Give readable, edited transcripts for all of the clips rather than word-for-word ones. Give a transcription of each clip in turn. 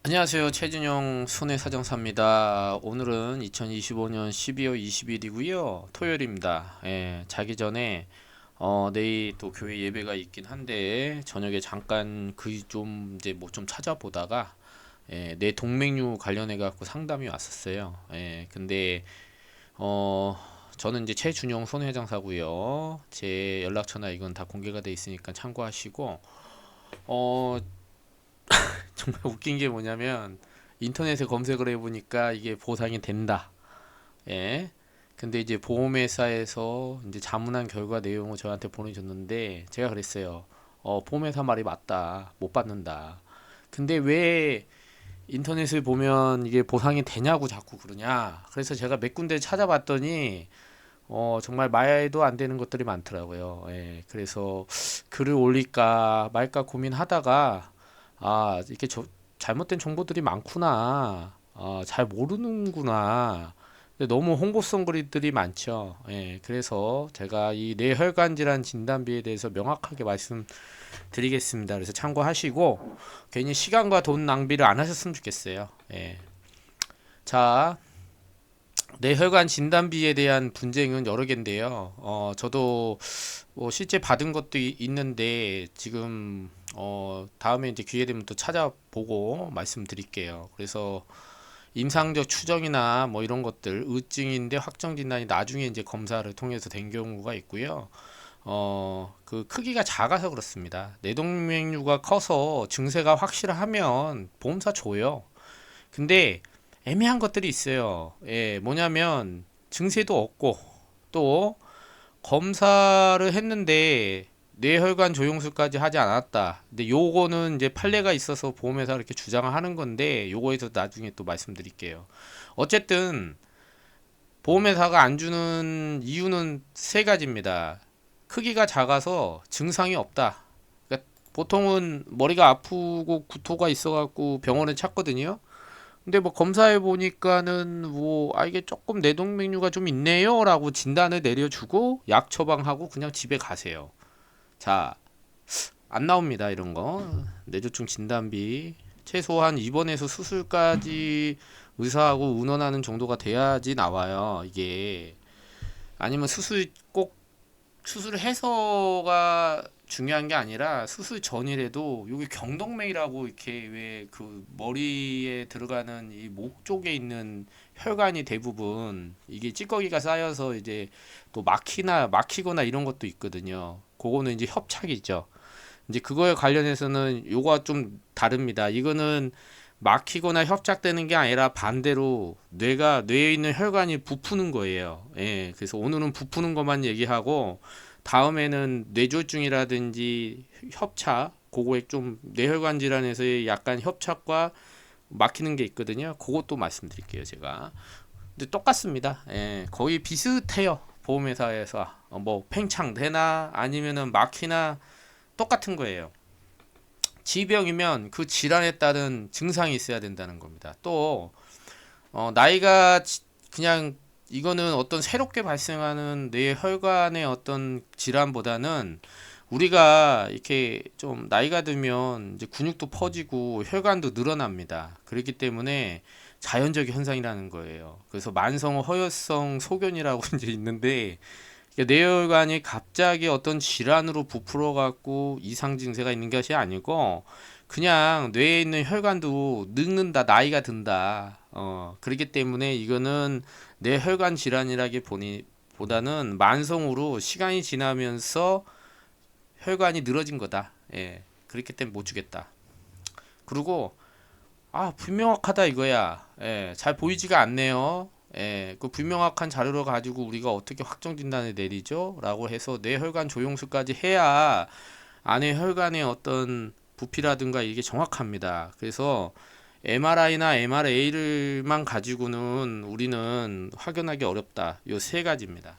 안녕하세요. 최진용 손해사정사입니다. 오늘은 2025년 12월 20일이고요. 토요일입니다. 자기 전에 내일 또 교회 예배가 있긴 한데 저녁에 잠깐 그 좀 이제 뭐 좀 찾아보다가 내 동맥류 관련해 갖고 상담이 왔었어요. 근데 어 저는 이제 최준용 손해장사고요. 제 연락처나 이건 다 공개가 돼 있으니까 참고하시고 어 정말 웃긴 게 뭐냐면 인터넷에 검색을 해보니까 이게 보상이 된다. 예. 근데 이제 보험회사에서 이제 자문한 결과 내용을 저한테 보내줬는데 제가 그랬어요. 보험회사 말이 맞다. 못 받는다. 근데 왜 인터넷을 보면 이게 보상이 되냐고 자꾸 그러냐. 그래서 제가 몇 군데 찾아봤더니 정말 말도 안 되는 것들이 많더라고요. 그래서 글을 올릴까 말까 고민하다가 이렇게 잘못된 정보들이 많구나. 잘 모르는구나. 근데 너무 홍보성 글들이 많죠. 그래서 제가 이 뇌혈관 질환 진단비에 대해서 명확하게 말씀드리겠습니다. 그래서 참고하시고 괜히 시간과 돈 낭비를 안 하셨으면 좋겠어요. 자, 뇌혈관 진단비에 대한 분쟁은 여러 개인데요. 저도 뭐 실제 받은 것도 있는데 지금 다음에 이제 기회 되면 또 찾아보고 말씀드릴게요. 그래서 임상적 추정이나 뭐 이런 것들 의증인데 확정 진단이 나중에 이제 검사를 통해서 된 경우가 있고요. 그 크기가 작아서 그렇습니다. 뇌동맥류가 커서 증세가 확실하면 보험사 줘요. 근데 애매한 것들이 있어요. 뭐냐면 증세도 없고 또 검사를 했는데 뇌혈관 조영술까지 하지 않았다. 근데 요거는 이제 판례가 있어서 보험회사 이렇게 주장을 하는 건데 요거에서 나중에 또 말씀드릴게요. 어쨌든 보험회사가 안 주는 이유는 세 가지입니다. 크기가 작아서 증상이 없다. 그러니까 보통은 머리가 아프고 구토가 있어갖고 병원을 찾거든요. 근데 뭐 검사해 보니까는 뭐 이게 조금 뇌동맥류가 좀 있네요라고 진단을 내려주고 약 처방하고 그냥 집에 가세요. 자, 안 나옵니다 이런 거. 뇌졸중 진단비 최소한 입원해서 수술까지 의사하고 의논하는 정도가 돼야지 나와요. 이게 아니면 꼭 수술을 해서가 중요한 게 아니라 수술 전이라도 여기 경동맥이라고 이렇게 왜 그 머리에 들어가는 이 목 쪽에 있는 혈관이 대부분 이게 찌꺼기가 쌓여서 이제 또 막히거나 이런 것도 있거든요. 그거는 이제 협착이죠. 이제 그거에 관련해서는 요거가 좀 다릅니다. 이거는 막히거나 협착되는 게 아니라 반대로 뇌에 있는 혈관이 부푸는 거예요. 그래서 오늘은 부푸는 것만 얘기하고 다음에는 뇌졸중이라든지 협착, 그거에 좀 뇌혈관 질환에서의 약간 협착과 막히는 게 있거든요. 그것도 말씀드릴게요, 제가. 근데 똑같습니다. 거의 비슷해요. 보험회사에서 뭐 팽창되나 아니면은 막히나 똑같은 거예요. 질병이면 그 질환에 따른 증상이 있어야 된다는 겁니다. 또 나이가 그냥 이거는 어떤 새롭게 발생하는 뇌 혈관의 어떤 질환보다는 우리가 이렇게 좀 나이가 들면 이제 근육도 퍼지고 혈관도 늘어납니다. 그렇기 때문에 자연적 현상이라는 거예요. 그래서 만성 허혈성 소견이라고 이제 있는데 뇌혈관이 갑자기 어떤 질환으로 부풀어 갖고 이상 증세가 있는 것이 아니고 그냥 뇌에 있는 혈관도 늙는다, 나이가 든다. 그렇기 때문에 이거는 뇌혈관 질환이라기 보다는 만성으로 시간이 지나면서 혈관이 늘어진 거다. 그렇기 때문에 못 주겠다. 그리고 불명확하다 이거야. 잘 보이지가 않네요. 그 불명확한 자료를 가지고 우리가 어떻게 확정 진단을 내리죠? 라고 해서 뇌혈관 조영술까지 해야 안에 혈관의 어떤 부피라든가 이게 정확합니다. 그래서 MRI나 MRA를만 가지고는 우리는 확연하기 어렵다. 요 세 가지입니다.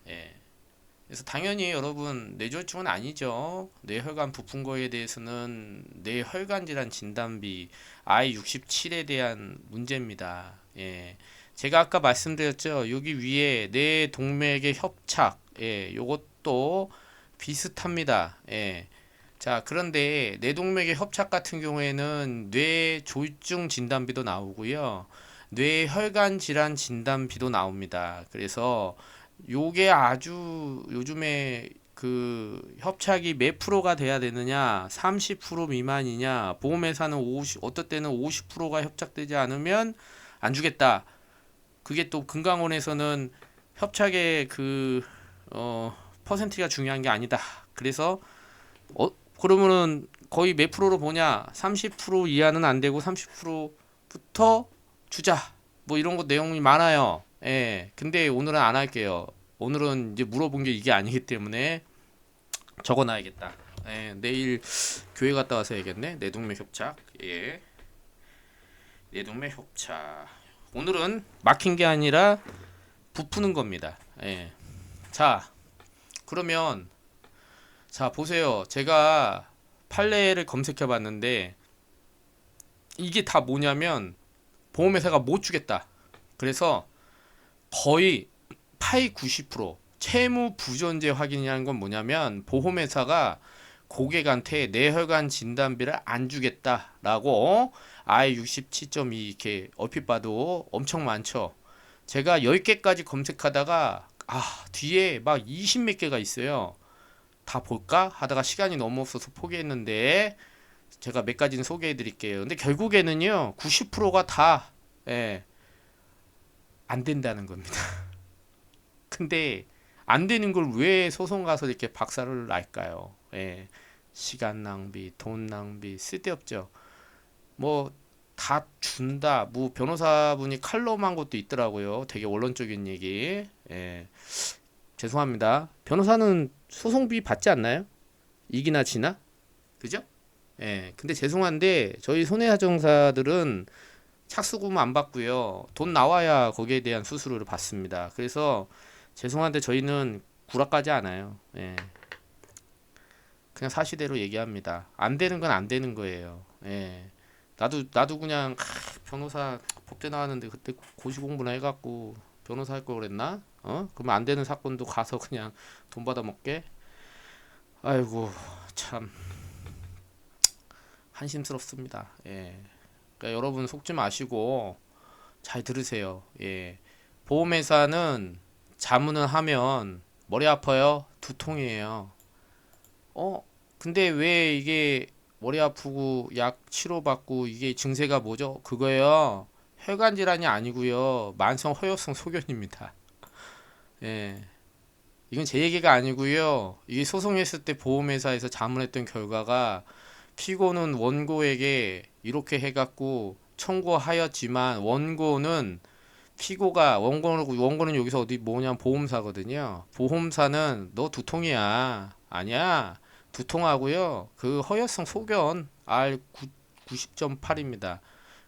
예. 그래서 당연히 여러분 뇌졸중은 아니죠. 뇌혈관 부푼 거에 대해서는 뇌혈관 질환 진단비 I67에 대한 문제입니다. 제가 아까 말씀드렸죠. 여기 위에 뇌 동맥의 협착, 요것도 비슷합니다. 자, 그런데 뇌동맥의 협착 같은 경우에는 뇌졸중 진단비도 나오고요. 뇌혈관 질환 진단비도 나옵니다. 그래서 요게 아주 요즘에 그 협착이 몇 프로가 돼야 되느냐, 30% 미만이냐, 보험회사는 50, 어떨 때는 50%가 협착되지 않으면 안 주겠다. 그게 또 금강원에서는 협착의 퍼센티가 중요한 게 아니다. 그래서 그러면은 거의 몇 프로로 보냐? 30% 이하는 안 되고 30%부터 주자. 뭐 이런 거 내용이 많아요. 예. 근데 오늘은 안 할게요. 오늘은 이제 물어본 게 이게 아니기 때문에 적어 놔야겠다. 예. 내일 교회 갔다 와서 해야겠네. 뇌동맥 협착. 예. 뇌동맥 협착. 오늘은 막힌 게 아니라 부푸는 겁니다. 예. 자, 그러면 자, 보세요. 제가 판례를 검색해 봤는데 이게 다 뭐냐면 보험회사가 못 주겠다. 그래서 거의 8, 90% 채무 부존재 확인이라는 건 뭐냐면 보험회사가 고객한테 뇌혈관 진단비를 안 주겠다라고 I67.2 이렇게 얼핏 봐도 엄청 많죠. 제가 10개까지 검색하다가 뒤에 막 20 몇 개가 있어요. 다 볼까 하다가 시간이 너무 없어서 포기했는데 제가 몇 가지는 소개해 드릴게요. 근데 결국에는요, 90%가 다, 예, 안 된다는 겁니다. 근데 안 되는 걸 왜 소송 가서 이렇게 박살을 날까요? 예, 시간 낭비, 돈 낭비, 쓸데없죠. 뭐, 다 준다. 뭐, 변호사분이 칼럼한 것도 있더라고요. 되게 원론적인 얘기. 예, 죄송합니다. 변호사는 소송비 받지 않나요? 이기나 지나? 그죠? 예, 근데 죄송한데 저희 손해하정사들은 착수금 안 받고요. 돈 나와야 거기에 대한 수수료를 받습니다. 그래서 죄송한데 저희는 구락까지 않아요. 예, 그냥 사실대로 얘기합니다. 안 되는 건 안 되는 거예요. 예, 나도 그냥 변호사 법대 나왔는데 그때 고시 공부나 해갖고 변호사 할 걸 그랬나? 그러면 안 되는 사건도 가서 그냥 돈 받아 먹게? 아이고 참 한심스럽습니다. 예. 그러니까 여러분 속지 마시고 잘 들으세요. 예. 보험회사는 자문을 하면 머리 아파요. 두통이에요. 근데 왜 이게 머리 아프고 약 치료받고 이게 증세가 뭐죠? 그거요. 혈관 질환이 아니고요. 만성 허혈성 소견입니다. 예. 이건 제 얘기가 아니고요. 이게 소송했을 때 보험회사에서 자문했던 결과가 피고는 원고에게 이렇게 해갖고 청구하였지만 원고는 피고가 원고는 여기서 어디 뭐냐 보험사거든요. 보험사는 너 두통이야. 아니야. 두통하고요. 그 허혈성 소견 R 90.8입니다.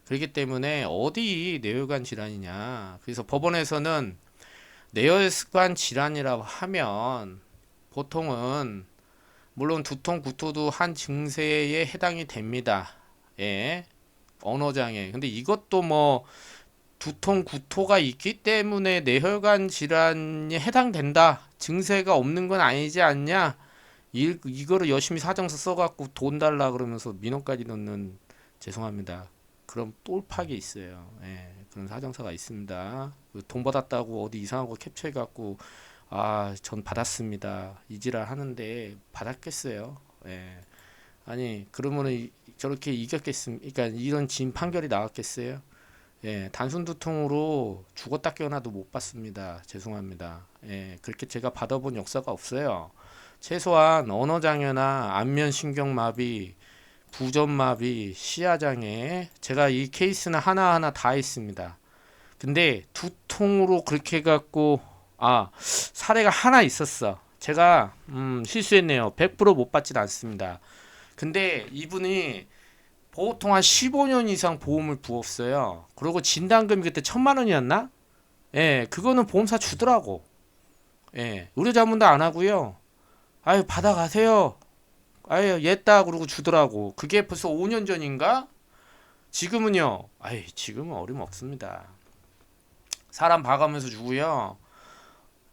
그렇기 때문에 어디 뇌혈관 질환이냐. 그래서 법원에서는 뇌혈관 질환이라고 하면 보통은 물론 두통, 구토도 한 증세에 해당이 됩니다. 예. 언어장애. 근데 이것도 뭐 두통, 구토가 있기 때문에 뇌혈관 질환에 해당된다. 증세가 없는 건 아니지 않냐? 이거를 열심히 사정서 써갖고 돈 달라 그러면서 민원까지 넣는 죄송합니다. 그럼 똘팍이 있어요. 예. 그런 사정서가 있습니다. 돈 받았다고 어디 이상한 거 캡처해갖고 전 받았습니다. 이지랄 하는데 받았겠어요. 예. 아니, 그러면은 저렇게 이겼겠습니까? 그러니까 이런 진 판결이 나왔겠어요? 예, 단순 두통으로 죽었다 깨어나도 못 받습니다. 죄송합니다. 예, 그렇게 제가 받아본 역사가 없어요. 최소한 언어장애나 안면신경마비, 부전마비, 시야장애, 제가 이 케이스는 하나하나 다 있습니다. 근데 두통으로 그렇게 해갖고 사례가 하나 있었어. 제가 실수했네요. 100%못 받진 않습니다. 근데 이분이 보통 한 15년 이상 보험을 부었어요. 그리고 진단금이 그때 1,000만 원이었나? 예, 그거는 보험사 주더라고. 예, 의료자문도 안 하고요. 아유, 받아가세요. 아유, 옛다 그러고 주더라고. 그게 벌써 5년 전인가? 지금은요. 지금은 어림없습니다. 사람 봐가면서 주고요.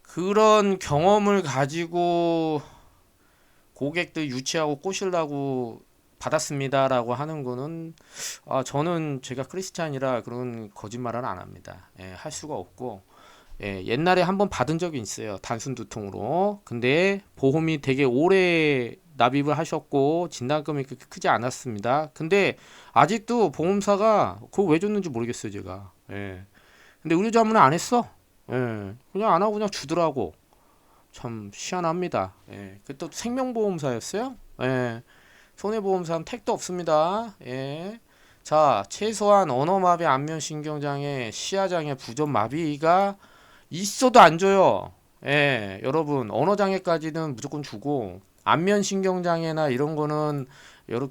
그런 경험을 가지고 고객들 유치하고 꼬시려고 받았습니다라고 하는 거는 저는 제가 크리스찬이라 그런 거짓말은 안 합니다. 예, 할 수가 없고 예, 옛날에 한번 받은 적이 있어요. 단순 두통으로. 근데 보험이 되게 오래 납입을 하셨고 진단금이 그렇게 크지 않았습니다. 근데 아직도 보험사가 그거 왜 줬는지 모르겠어요, 제가. 예. 근데 의료자문은 안 했어. 예. 그냥 안 하고 그냥 주더라고. 참 희한합니다. 예. 그 또 생명보험사였어요? 예. 손해보험사는 택도 없습니다. 예. 자, 최소한 언어마비, 안면신경장애, 시야장애, 부전마비가 있어도 안 줘요. 예, 여러분, 언어장애까지는 무조건 주고, 안면신경장애나 이런 거는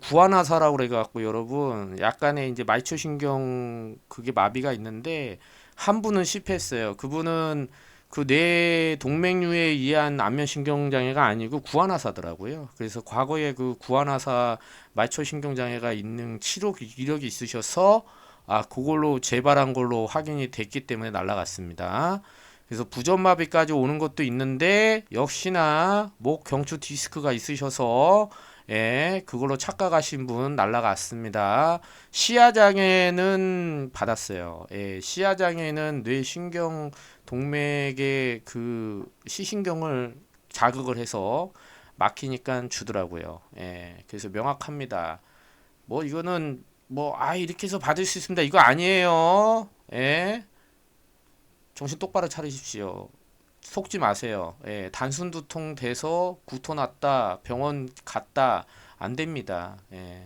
구안화사라고 그래갖고 여러분, 약간의 이제 말초신경 그게 마비가 있는데, 한 분은 실패했어요. 그분은 그 뇌 동맥류에 의한 안면신경장애가 아니고 구안화사더라고요. 그래서 과거에 그 구안화사 말초신경장애가 있는 치료 이력이 있으셔서 그걸로 재발한 걸로 확인이 됐기 때문에 날라갔습니다. 그래서 부전마비까지 오는 것도 있는데 역시나 목 경추 디스크가 있으셔서 예, 그걸로 착각하신 분 날라갔습니다. 시야장애는 받았어요. 예, 시야장애는 뇌신경 동맥의 그 시신경을 자극을 해서 막히니까 주더라고요. 예, 그래서 명확합니다. 뭐 이거는 뭐 이렇게 해서 받을 수 있습니다. 이거 아니에요. 예, 정신 똑바로 차리십시오. 속지 마세요. 예, 단순 두통 돼서 구토 났다, 병원 갔다, 안 됩니다. 예.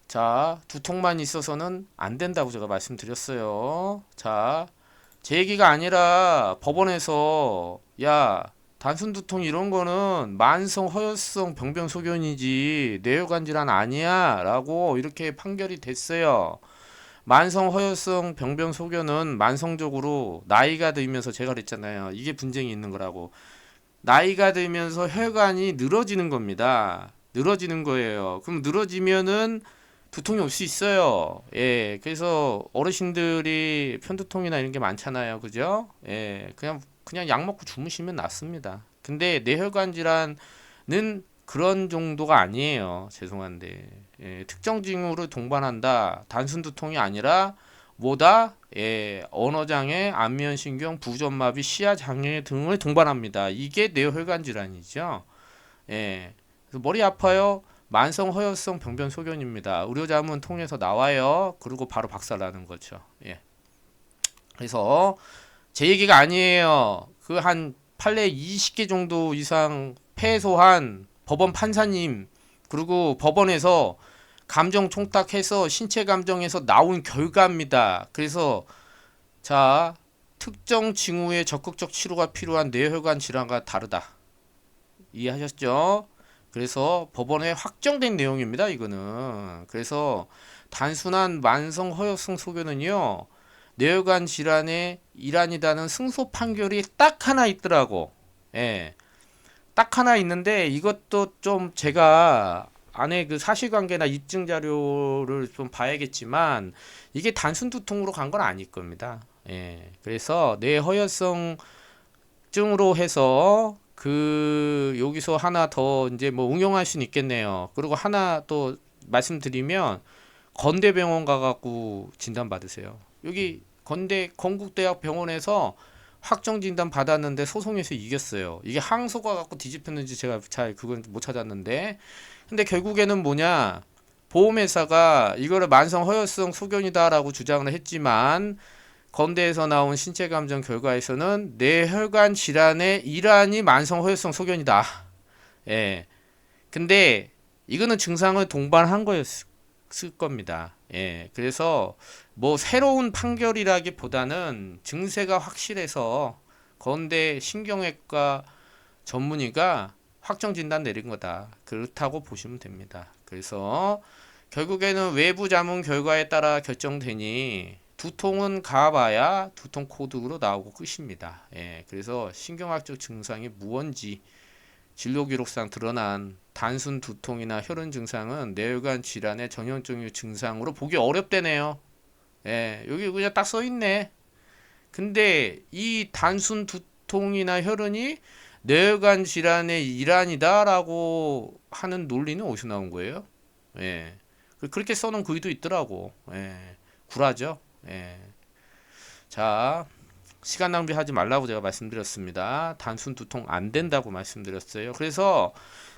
자, 두통만 있어서는 안 된다고 제가 말씀드렸어요. 자, 제 얘기가 아니라 법원에서 야, 단순 두통 이런 거는 만성 허혈성 병변소견이지 뇌혈관 질환 아니야 라고 이렇게 판결이 됐어요. 만성 허혈성 병변 소견은 만성적으로 나이가 들면서 제가 그랬잖아요. 이게 분쟁이 있는 거라고. 나이가 들면서 혈관이 늘어지는 겁니다. 늘어지는 거예요. 그럼 늘어지면은 두통이 올 수 있어요. 예. 그래서 어르신들이 편두통이나 이런 게 많잖아요. 그죠? 예. 그냥 약 먹고 주무시면 낫습니다. 근데 뇌혈관 질환은 그런 정도가 아니에요. 죄송한데. 예, 특정 징후를 동반한다. 단순 두통이 아니라 뭐다? 예, 언어장애, 안면신경, 부전마비, 시야장애 등을 동반합니다. 이게 뇌혈관 질환이죠. 예, 그래서 머리 아파요? 만성 허혈성 병변소견입니다. 의료자문 통해서 나와요. 그리고 바로 박살나는 거죠. 예. 그래서 제 얘기가 아니에요. 그 한 판례 20개 정도 이상 패소한 법원 판사님 그리고 법원에서 감정 총탁해서 신체 감정에서 나온 결과입니다. 그래서 자, 특정 징후의 적극적 치료가 필요한 뇌혈관 질환과 다르다. 이해하셨죠? 그래서 법원에 확정된 내용입니다. 이거는. 그래서 단순한 만성 허혈성 소견은요. 뇌혈관 질환의 일환이라는 승소 판결이 딱 하나 있더라고. 예. 딱 하나 있는데 이것도 좀 제가 안에 그 사실관계나 입증 자료를 좀 봐야겠지만 이게 단순 두통으로 간 건 아닐 겁니다. 예. 그래서 뇌허혈성 증으로 해서 그 여기서 하나 더 이제 뭐 응용할 수는 있겠네요. 그리고 하나 또 말씀드리면 건대병원 가갖고 진단 받으세요. 여기 건국대학 병원에서 확정 진단 받았는데 소송에서 이겼어요. 이게 항소가 갖고 뒤집혔는지 제가 잘 그건 못 찾았는데 근데 결국에는 뭐냐 보험회사가 이거를 만성 허혈성 소견이다라고 주장을 했지만 건대에서 나온 신체 감정 결과에서는 뇌혈관 질환의 일환이 만성 허혈성 소견이다. 예. 근데 이거는 증상을 동반한 거였을 겁니다. 예. 그래서 뭐 새로운 판결이라기보다는 증세가 확실해서 건대 신경외과 전문의가 확정 진단 내린 거다. 그렇다고 보시면 됩니다. 그래서 결국에는 외부 자문 결과에 따라 결정되니 두통은 가봐야 두통 코드로 나오고 끝입니다. 예, 그래서 신경학적 증상이 무언지 진료 기록상 드러난 단순 두통이나 혈흔 증상은 뇌혈관 질환의 전형적인 증상으로 보기 어렵대네요. 예, 여기 그냥 딱 써 있네. 근데 이 단순 두통이나 혈흔이 뇌혈관 질환의 일환이다라고 하는 논리는 어디서 나온 거예요? 예. 그렇게 써놓은 글도 있더라고. 예. 굴하죠. 예. 자, 시간 낭비하지 말라고 제가 말씀드렸습니다. 단순 두통 안 된다고 말씀드렸어요. 그래서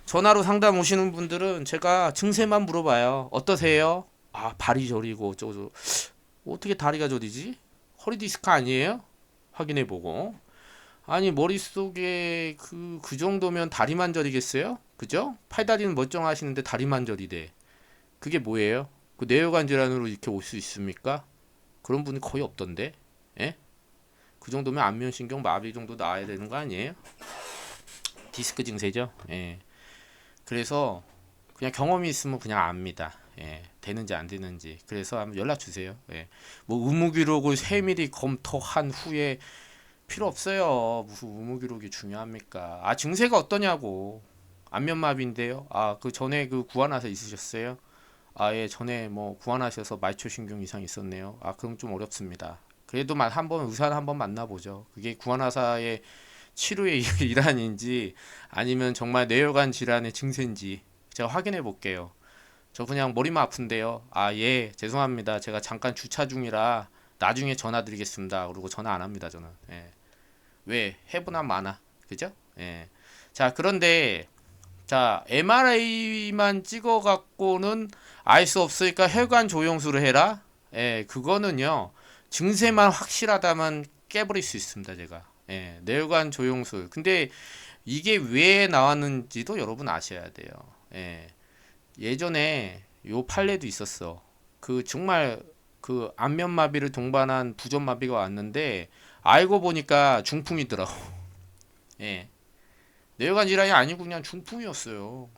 전화로 상담 오시는 분들은 제가 증세만 물어봐요. 어떠세요? 아, 발이 저리고 저거 어떻게 다리가 저리지? 허리 디스크 아니에요? 확인해보고. 아니 머릿속에 그 정도면 다리만 저리겠어요? 그죠? 팔다리는 멀쩡하시는데 다리만 저리대. 그게 뭐예요? 그 뇌혈관 질환으로 이렇게 올 수 있습니까? 그런 분이 거의 없던데. 예? 그 정도면 안면신경 마비 정도 나와야 되는 거 아니에요? 디스크 증세죠. 예. 그래서 그냥 경험이 있으면 그냥 압니다. 예. 되는지 안 되는지. 그래서 한번 연락 주세요. 예. 뭐 의무 기록을 세밀히 검토한 후에 필요 없어요. 무슨 의무 기록이 중요합니까? 아, 증세가 어떠냐고. 안면마비인데요. 아, 그 전에 그 구안하서 있으셨어요? 아, 예, 전에 뭐 구안하셔서 말초신경 이상 있었네요. 아, 그럼 좀 어렵습니다. 그래도 한번 의사를 한번 만나보죠. 그게 구안하사의 치료의 일환인지 아니면 정말 뇌혈관 질환의 증세인지 제가 확인해 볼게요. 저 그냥 머리만 아픈데요. 아, 예, 죄송합니다. 제가 잠깐 주차 중이라 나중에 전화 드리겠습니다. 그리고 전화 안 합니다, 저는. 예. 왜? 해보나 마나. 그죠? 예. 자, 그런데 자, MRI만 찍어 갖고는 알 수 없으니까 혈관 조영술을 해라. 예, 그거는요. 증세만 확실하다면 깨버릴 수 있습니다, 제가. 예, 뇌혈관 조영술. 근데 이게 왜 나왔는지도 여러분 아셔야 돼요. 예. 예전에 요 판례도 있었어. 그 정말 그 안면마비를 동반한 부전마비가 왔는데 알고 보니까 중풍이더라고. 예. 뇌혈관 질환이 아니고 그냥 중풍이었어요.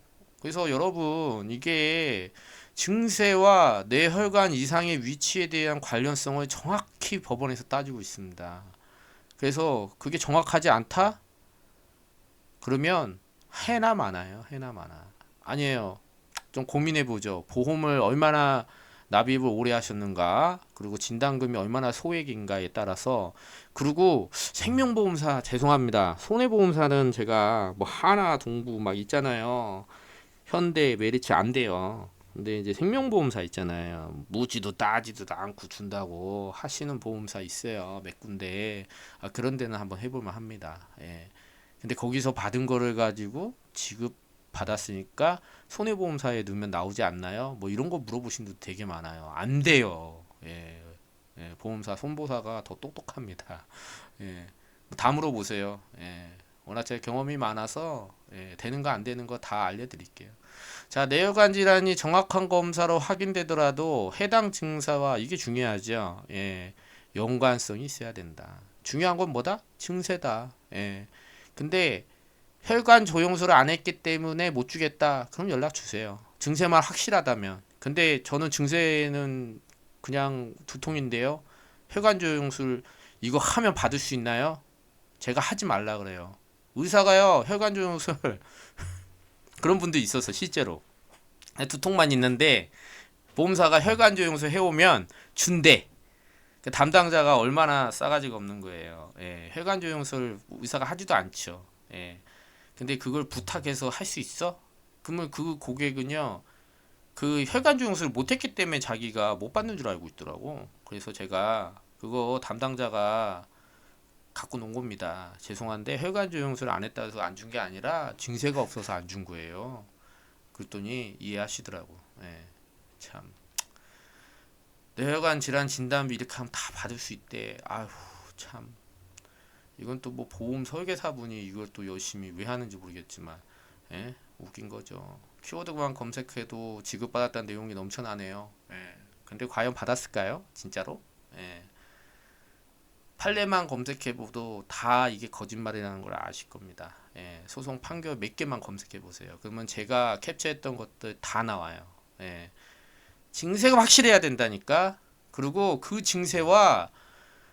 그래서 여러분 이게 증세와 뇌혈관 이상의 위치에 대한 관련성을 정확히 법원에서 따지고 있습니다. 그래서 그게 정확하지 않다? 그러면 해나 많아요. 해나 많아. 아니에요. 좀 고민해 보죠. 보험을 얼마나 납입을 오래 하셨는가, 그리고 진단금이 얼마나 소액인가에 따라서. 그리고 생명보험사 죄송합니다. 손해보험사는 제가 뭐 하나, 동부 막 있잖아요. 현대, 메리츠 안 돼요. 근데 이제 생명보험사 있잖아요. 무지도 따지도 않고 준다고 하시는 보험사 있어요. 몇 군데. 아, 그런 데는 한번 해볼만 합니다. 예. 근데 거기서 받은 거를 가지고 지급 받았으니까 손해보험사에 넣으면 나오지 않나요? 뭐 이런 거 물어보신 분들 되게 많아요. 안 돼요. 예. 예, 보험사, 손보사가 더 똑똑합니다. 예. 다 물어보세요. 예. 워낙 제 경험이 많아서 예, 되는 거 안 되는 거 다 알려드릴게요. 자, 뇌혈관 질환이 정확한 검사로 확인되더라도 해당 증사와 이게 중요하죠. 예. 연관성이 있어야 된다. 중요한 건 뭐다? 증세다. 예. 근데 혈관 조영술을 안 했기 때문에 못 주겠다. 그럼 연락 주세요. 증세만 확실하다면. 근데 저는 증세는 그냥 두통인데요. 혈관 조영술 이거 하면 받을 수 있나요? 제가 하지 말라 그래요. 의사가요, 혈관 조영술 그런 분도 있었어, 실제로. 두통만 있는데 보험사가 혈관 조영술 해오면 준대. 그 담당자가 얼마나 싸가지가 없는 거예요. 예, 혈관 조영술 의사가 하지도 않죠. 예. 근데 그걸 부탁해서 할 수 있어? 그러면 그 고객은요, 그 혈관 조영술을 못했기 때문에 자기가 못 받는 줄 알고 있더라고. 그래서 제가 그거 담당자가 갖고 논 겁니다. 죄송한데 혈관 조영술 안 했다 해서 안 준 게 아니라 증세가 없어서 안 준 거예요. 그랬더니 이해하시더라고. 예, 참. 뇌혈관 질환 진단비 이렇게 하면 다 받을 수 있대. 아휴, 참. 이건 또 뭐 보험 설계사분이 이걸 또 열심히 왜 하는지 모르겠지만, 예? 웃긴 거죠. 키워드만 검색해도 지급받았다는 내용이 넘쳐나네요. 예. 근데 과연 받았을까요? 진짜로? 예. 판례만 검색해봐도 다 이게 거짓말이라는 걸 아실 겁니다. 예. 소송 판결 몇 개만 검색해보세요. 그러면 제가 캡처했던 것들 다 나와요. 예. 증세가 확실해야 된다니까. 그리고 그 증세와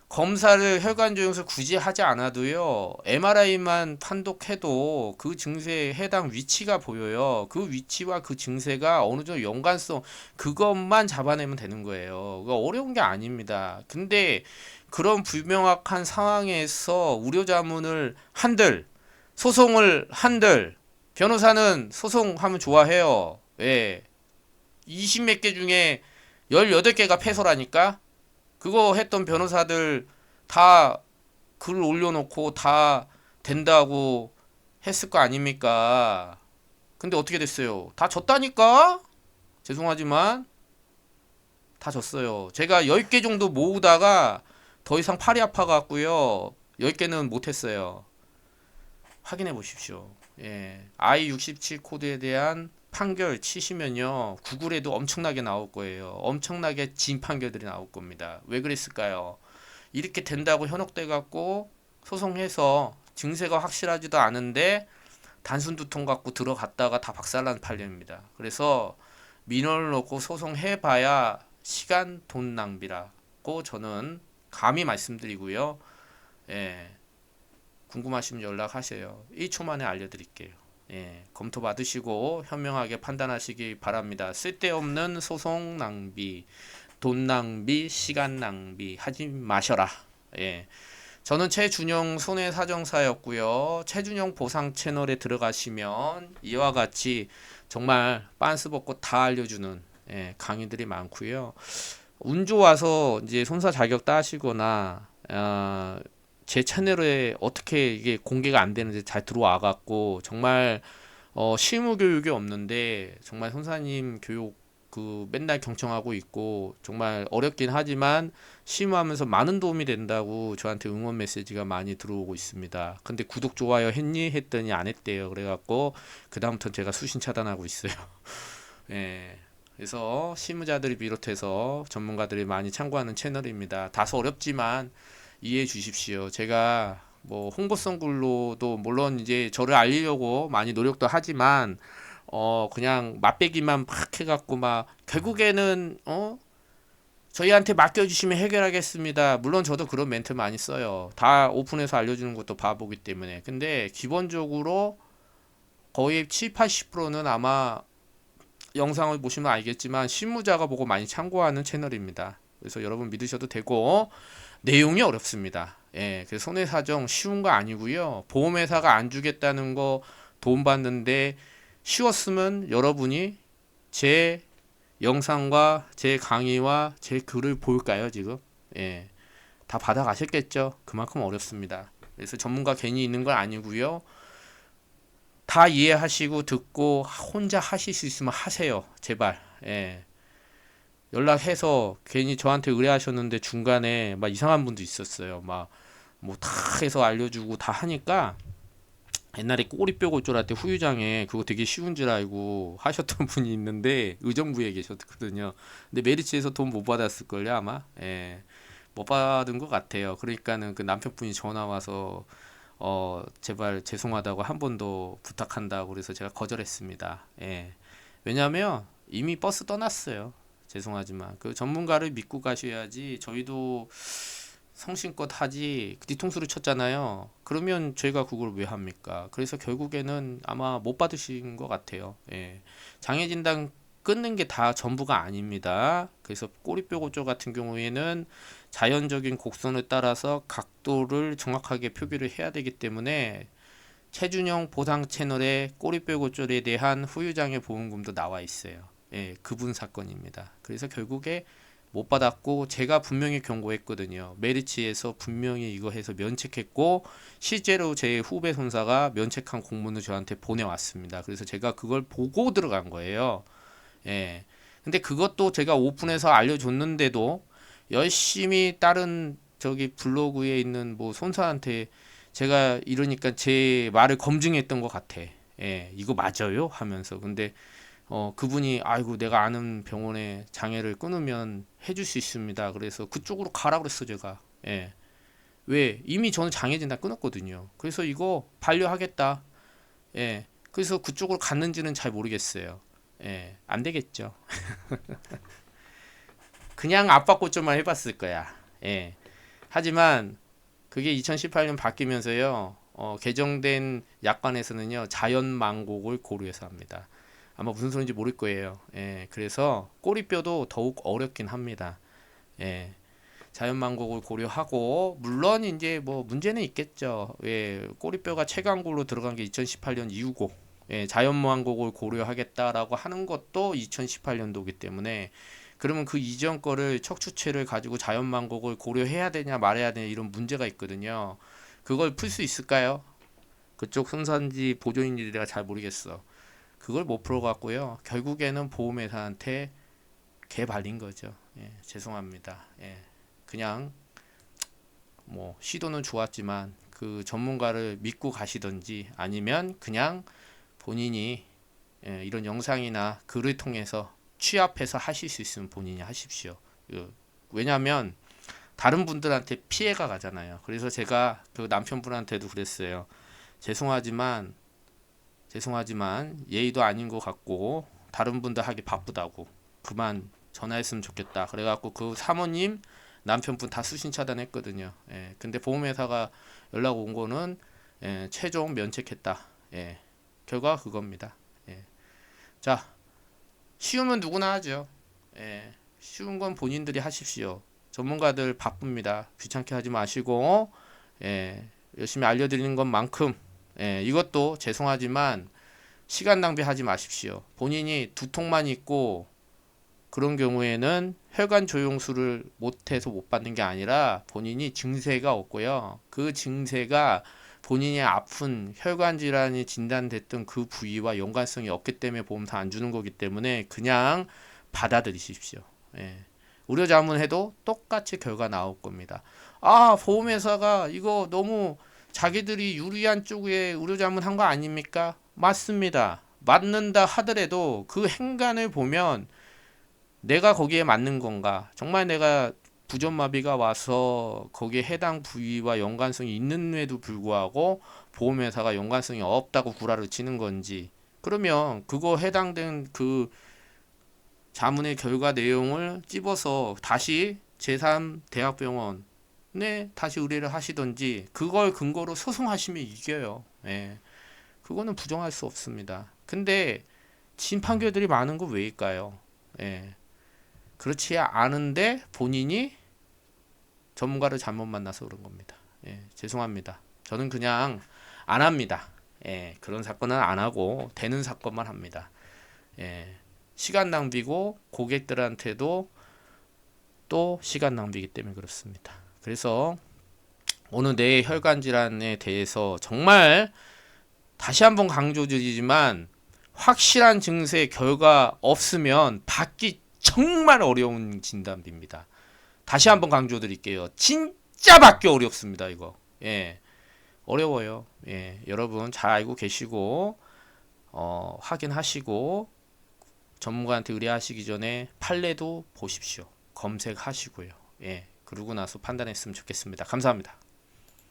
검사를 혈관 조영술 굳이 하지 않아도요. MRI만 판독해도 그 증세에 해당 위치가 보여요. 그 위치와 그 증세가 어느 정도 연관성 그것만 잡아내면 되는 거예요. 그거 어려운 게 아닙니다. 근데 그런 불명확한 상황에서 우려 자문을 한들 소송을 한들 변호사는 소송하면 좋아해요. 예. 20 몇 개 중에 18개가 패소라니까. 그거 했던 변호사들 다 글 올려놓고 다 된다고 했을 거 아닙니까? 근데 어떻게 됐어요? 다 졌다니까? 죄송하지만 다 졌어요. 제가 10개 정도 모으다가 더 이상 팔이 아파갖고요. 10개는 못했어요. 확인해 보십시오. 예. I67 코드에 대한 판결 치시면요. 구글에도 엄청나게 나올 거예요. 엄청나게 진 판결들이 나올 겁니다. 왜 그랬을까요? 이렇게 된다고 현혹돼 갖고 소송해서 증세가 확실하지도 않은데 단순 두통 갖고 들어갔다가 다 박살난 판례입니다. 그래서 민원을 놓고 소송해봐야 시간 돈 낭비라고 저는 감히 말씀드리고요. 예, 궁금하시면 연락하세요. 1초 만에 알려드릴게요. 예, 검토 받으시고 현명하게 판단하시기 바랍니다. 쓸데없는 소송 낭비, 돈 낭비, 시간 낭비 하지 마셔라. 예. 저는 최준영 손해사정사였고요. 최준영 보상 채널에 들어가시면 이와 같이 정말 빤스 벗고 다 알려주는 예, 강의들이 많고요. 운 좋아서 이제 손사 자격 따시거나 제 채널에 어떻게 이게 공개가 안 되는지 잘 들어와 갖고 정말 실무 교육이 없는데 정말 손사님 교육 그 맨날 경청하고 있고 정말 어렵긴 하지만 심호하면서 많은 도움이 된다고 저한테 응원 메시지가 많이 들어오고 있습니다. 근데 구독 좋아요 했니? 했더니 안 했대요. 그래갖고 그다음부터 제가 수신 차단하고 있어요. 예. 그래서 실무자들이 비롯해서 전문가들이 많이 참고하는 채널입니다. 다소 어렵지만 이해해 주십시오. 제가 뭐 홍보성 글로도 물론 이제 저를 알리려고 많이 노력도 하지만 그냥 맛배기만 막 해갖고 막 결국에는 저희한테 맡겨주시면 해결하겠습니다. 물론 저도 그런 멘트 많이 써요. 다 오픈해서 알려주는 것도 바보기 때문에. 근데 기본적으로 거의 7, 80%는 아마 영상을 보시면 알겠지만 실무자가 보고 많이 참고하는 채널입니다. 그래서 여러분 믿으셔도 되고 내용이 어렵습니다. 예, 그래서 손해사정 쉬운 거 아니고요. 보험회사가 안 주겠다는 거 돈 받는데 쉬웠으면 여러분이 제 영상과 제 강의와 제 글을 볼까요, 지금? 예. 다 받아가셨겠죠? 그만큼 어렵습니다. 그래서 전문가 괜히 있는 건 아니고요. 다 이해하시고 듣고 혼자 하실 수 있으면 하세요. 제발. 예. 연락해서 괜히 저한테 의뢰하셨는데 중간에 막 이상한 분도 있었어요. 막 뭐 다 해서 알려주고 다 하니까 옛날에 꼬리뼈 골절할 때 후유장애 그거 되게 쉬운 줄 알고 하셨던 분이 있는데 의정부에 계셨거든요. 근데 메리츠에서 돈 못 받았을걸요 아마. 예. 못 받은 것 같아요. 그러니까는 그 남편분이 전화 와서 제발 죄송하다고 한 번 더 부탁한다고 그래서 제가 거절했습니다. 예. 왜냐하면 이미 버스 떠났어요. 죄송하지만 그 전문가를 믿고 가셔야지. 저희도 성심껏 하지 뒤통수를 쳤잖아요. 그러면 저희가 그걸 왜 합니까? 그래서 결국에는 아마 못 받으신 것 같아요. 예. 장애 진단 끊는 게 다 전부가 아닙니다. 그래서 꼬리뼈 골절 같은 경우에는 자연적인 곡선을 따라서 각도를 정확하게 표기를 해야 되기 때문에 최준영 보상 채널에 꼬리뼈 골절에 대한 후유장애 보험금도 나와 있어요. 예, 그분 사건입니다. 그래서 결국에 못 받았고 제가 분명히 경고했거든요. 메리츠에서 분명히 이거 해서 면책했고 실제로 제 후배 손사가 면책한 공문을 저한테 보내왔습니다. 그래서 제가 그걸 보고 들어간 거예요. 예. 근데 그것도 제가 오픈해서 알려줬는데도 열심히 다른 저기 블로그에 있는 뭐 손사한테 제가 이러니까 제 말을 검증했던 것 같아. 예, 이거 맞아요? 하면서. 근데 그분이 아이고 내가 아는 병원에 장애를 끊으면 해줄 수 있습니다. 그래서 그쪽으로 가라 그랬어 제가. 예. 왜? 이미 저는 장애 진단 끊었거든요. 그래서 이거 반려하겠다. 예. 그래서 그쪽으로 갔는지는 잘 모르겠어요. 예. 안 되겠죠. 그냥 압박 고점만 해봤을 거야. 예. 하지만 그게 2018년 바뀌면서요. 개정된 약관에서는요. 자연망곡을 고려해서 합니다. 아마 무슨 소리인지 모를 거예요. 예, 그래서 꼬리뼈도 더욱 어렵긴 합니다. 예, 자연만곡을 고려하고, 물론 이제 뭐 문제는 있겠죠. 예, 꼬리뼈가 최강골로 들어간 게 2018년 이후고, 예, 자연만곡을 고려하겠다라고 하는 것도 2018년도이기 때문에, 그러면 그 이전 거를 척추체를 가지고 자연만곡을 고려해야 되냐 말아야 되냐 이런 문제가 있거든요. 그걸 풀 수 있을까요? 그쪽 손산지 보조인지 내가 잘 모르겠어. 그걸 못 풀어갖고요. 결국에는 보험회사한테 개 발린 거죠. 예, 죄송합니다. 예, 그냥 뭐 시도는 좋았지만 그 전문가를 믿고 가시던지 아니면 그냥 본인이 이런 영상이나 글을 통해서 취합해서 하실 수 있으면 본인이 하십시오. 왜냐하면 다른 분들한테 피해가 가잖아요. 그래서 제가 그 남편분한테도 그랬어요. 죄송하지만 예의도 아닌 것 같고 다른 분들 하기 바쁘다고 그만 전화했으면 좋겠다. 그래갖고 그 사모님 남편분 다 수신 차단했거든요. 예, 근데 보험회사가 연락 온 거는 최종 면책했다. 예, 결과가 그겁니다. 예. 자, 쉬우면 누구나 하죠. 예, 쉬운 건 본인들이 하십시오. 전문가들 바쁩니다. 귀찮게 하지 마시고 열심히 알려드리는 것만큼 이것도 죄송하지만 시간 낭비하지 마십시오. 본인이 두통만 있고 그런 경우에는 혈관 조영술을 못해서 못 받는 게 아니라 본인이 증세가 없고요. 그 증세가 본인이 아픈 혈관 질환이 진단됐던 그 부위와 연관성이 없기 때문에 보험사 안 주는 거기 때문에 그냥 받아들이십시오. 예. 의료자문해도 똑같이 결과 나올 겁니다. 아, 보험회사가 이거 너무 자기들이 유리한 쪽에 의료자문한 거 아닙니까? 맞습니다. 맞는다 하더라도 그 행간을 보면 내가 거기에 맞는 건가? 정말 내가 부전마비가 와서 거기에 해당 부위와 연관성이 있는데도 불구하고 보험회사가 연관성이 없다고 구라를 치는 건지, 그러면 그거 해당된 그 자문의 결과 내용을 찝어서 다시 제3대학병원에 다시 의뢰를 하시던지 그걸 근거로 소송하시면 이겨요. 예. 그거는 부정할 수 없습니다. 근데 심판결들이 많은 거 왜일까요? 예. 그렇지 않은데 본인이 전문가를 잘못 만나서 그런 겁니다. 예, 죄송합니다. 저는 그냥 안 합니다. 예, 그런 사건은 안 하고 되는 사건만 합니다. 예, 시간 낭비고 고객들한테도 또 시간 낭비이기 때문에 그렇습니다. 그래서 오늘 뇌 혈관 질환에 대해서 정말 다시 한번 강조드리지만 확실한 증세 결과 없으면 받기 정말 어려운 진단비입니다. 다시 한번 강조드릴게요. 진짜 받기 어렵습니다. 이거. 예, 어려워요. 예, 여러분 잘 알고 계시고 확인하시고 전문가한테 의뢰하시기 전에 판례도 보십시오. 검색하시고요. 예, 그러고 나서 판단했으면 좋겠습니다. 감사합니다.